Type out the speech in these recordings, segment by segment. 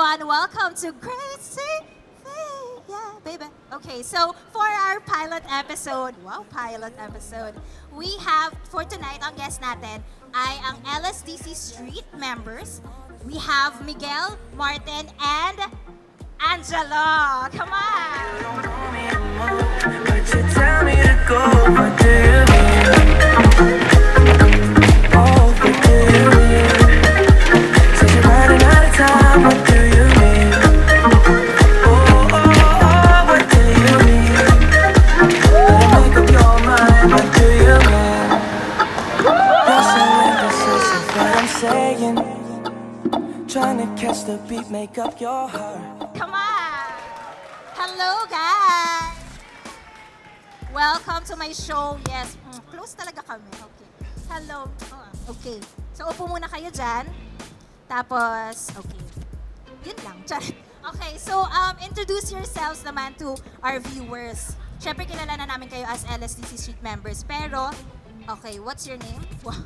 everyone. Welcome to Crazy. Yeah, baby. Okay, so for our pilot episode, we have, for tonight, ang guest natin ay ang LSDC Street members. We have Miguel, Martin, and Angelo. Come on! But you tell me to go, what do you mean? Oh, what do you mean? Said you're running out of time, what do you mean? Oh, what do you mean? Better make up your mind, what do you mean? You're so indecisive, what I'm saying. Trying to catch the beat, make up your heart. Come on! Hello, guys! Welcome to my show. Yes, close talaga kami. Okay. Hello. Okay. So, upo muna kayo dyan. Tapos, okay. Yun lang. Okay, so introduce yourselves naman to our viewers. Siyempre, kilala na namin kayo as LSDC Street members. Pero, okay, what's your name? Wow.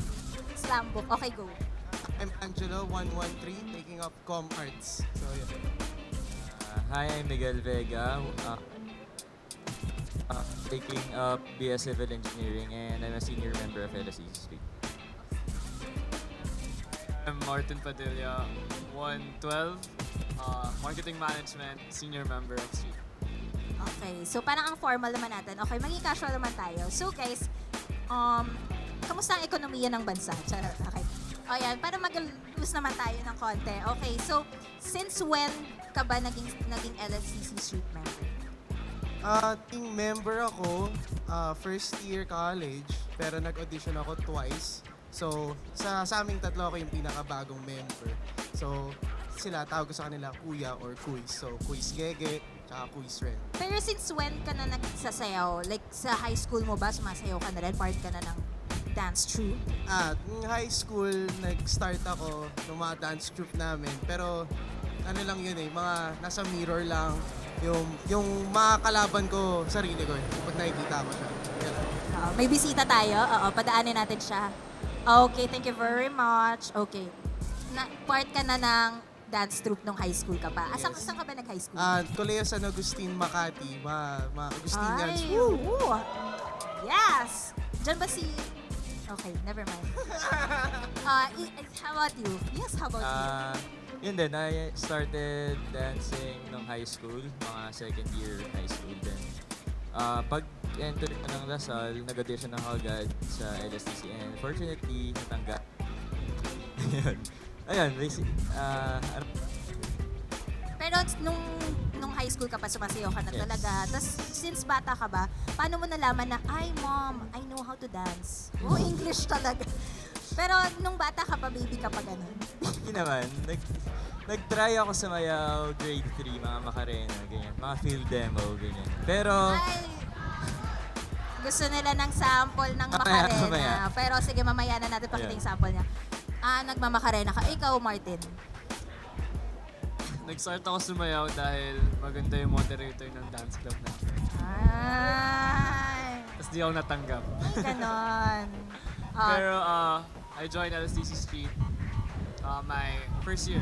Slam book. Okay, go. I'm Angelo, 113, taking up Com Arts. So, yeah. Hi, I'm Miguel Vega, taking up BS Civil Engineering, and I'm a senior member of LSDC Street. I'm Martin Padilla, 112, Marketing Management, senior member of Street. Okay, so parang ang formal naman natin. Okay, maging casual naman tayo. So guys, kamusta ang ekonomiya ng bansa? Charot, okay. O yan, para mag-lose naman tayo ng konti. Okay, so since when ka ba naging LSDC Street member? Team member ako, first year college, pero nag-audition ako twice. So, sa aming tatlo ako yung pinakabagong member. So, sila, tawag ko sa kanila Kuya or Kuis. So, Kuis Gege, tsaka Kuis Ren. Pero since when ka na nagsasayaw? Like, sa high school mo ba, sumasayaw ka na rin? Part ka na ng dance troupe? Nung high school, nag-start ako ng mga dance troupe namin. Pero, ano lang yun mga nasa mirror lang. Yung mga kalaban ko, sarili ko pag nakikita ko siya. May bisita tayo. Oo, padaanin natin siya. Okay, thank you very much. Okay. Part ka na ng dance troupe nung high school ka pa. Yes. Saan ka ba nag-high school? Colegio San Agustin, Makati. Mga Agustinians. Ay, yes! Diyan ba si... Okay, never mind. How about you? Yes, how about you? Yun din, I started dancing nung high school, mga second year high school din. Pag-enter ko ng Lasal, nag-audition ako agad sa LSTC and fortunately, natanggap. Ayun, basically, Pero nung high school ka pa, sumasayaw ka na talaga. Tapos, since bata ka ba, paano mo nalaman na, ay, mom, I know how to dance? Oh, English talaga. Pero nung bata ka pa, baby ka pa ganun. hindi naman. Nag-try ako sumayaw grade 3, mga Macarena, ganyan. Mga field demo, ganyan. Pero... Ay, gusto nila ng sample ng Macarena. Mamaya. Pero sige, mamaya na natin pakita yung sample niya. Nagmamacarena ka. Ikaw, Martin. Nag-start ako sumayaw dahil maganda yung moderator ng dance club na. Ay, Tapos di ako natanggap. ganon. Pero I joined LSDC Street my first year.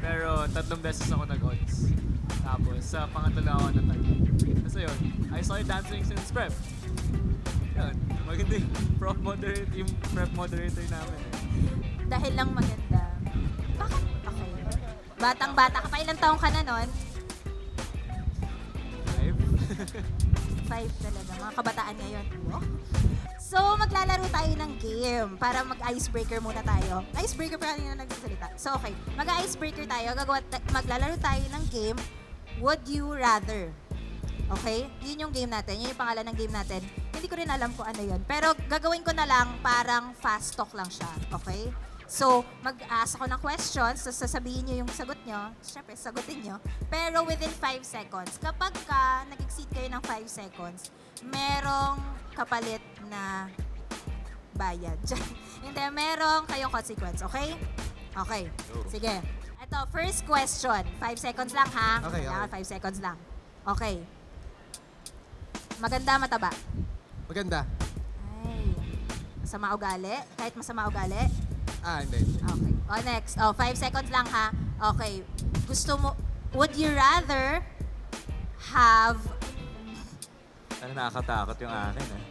Pero 3 beses ako nag-odds. Tapos sa pangatlo ako natanggap. Tapos ayun, I started dancing since prep. Yun, maganda yung prep moderator namin. Dahil lang maganda. Bakit? Okay. Batang-bata ka pa. Ilang taong ka na nun? 5 talaga. Mga kabataan ngayon. So, maglalaro tayo ng game para mag-icebreaker muna tayo. Icebreaker pa kanina nagsasalita. So, okay. Mag-icebreaker tayo. Maglalaro tayo ng game, Would You Rather. Okay? Yun yung game natin. Yun yung pangalan ng game natin. Hindi ko rin alam kung ano yun. Pero gagawin ko na lang parang fast talk lang siya. Okay? So, mag-ask ako ng questions, so sasabihin nyo yung sagot nyo. Siyempre, sagutin nyo. Pero within 5 seconds. Kapag nag-exceed kayo ng 5 seconds, merong kapalit na bayad. Hindi, merong kayong consequence. Okay? Okay. Sige. Ito, first question. 5 seconds lang, ha? Okay. 5 seconds lang. Okay. Maganda, mataba? Maganda. Ay. Masama ugali? Kahit masama ugali? Hindi. Okay. Next. 5 seconds lang ha. Okay. would you rather have, Ano nakakatakot yung akin, ah.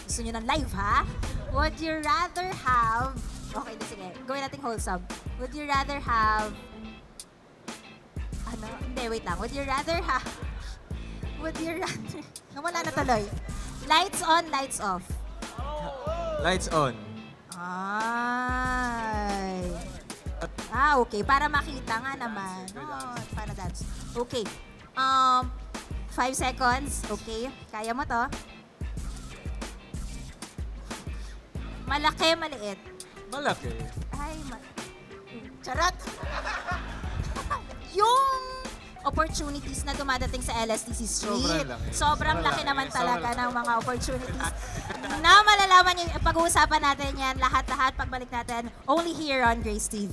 gusto nyo ng live ha? Would you rather have, okay na sige, gawin natin wholesome. Would you rather have, ano? Hindi, wait lang. Would you rather, nawala na tuloy. Lights on, lights off. Lights on. Ay. Okay. Para makita nga naman. Oh, para dance. Okay. 5 seconds. Okay. Kaya mo to. Malaki, maliit. Malaki. Ay, charot! Yung opportunities na dumadating sa LSTC Street. Sobrang laki naman talaga ng mga opportunities na malalaman yung pag-uusapan natin yan lahat-lahat pagbalik natin only here on Grace TV.